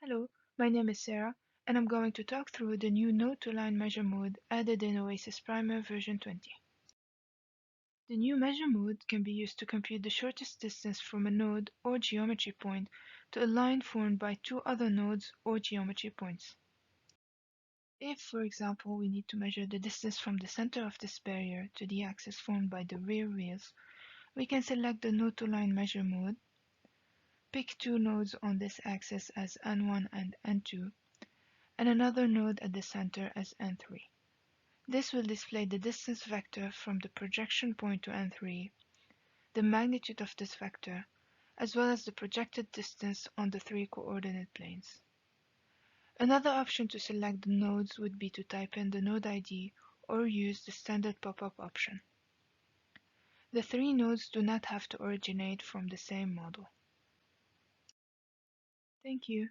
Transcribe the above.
Hello, my name is Sarah, and I'm going to talk through the new node-to-line measure mode added in Oasys Primer version 20. The new measure mode can be used to compute the shortest distance from a node or geometry point to a line formed by two other nodes or geometry points. If, for example, we need to measure the distance from the center of this barrier to the axis formed by the rear wheels, we can select the node-to-line measure mode, pick two nodes on this axis as N1 and N2, and another node at the center as N3. This will display the distance vector from the projection point to N3, the magnitude of this vector, as well as the projected distance on the three coordinate planes. Another option to select the nodes would be to type in the node ID or use the standard pop-up option. The three nodes do not have to originate from the same model. Thank you.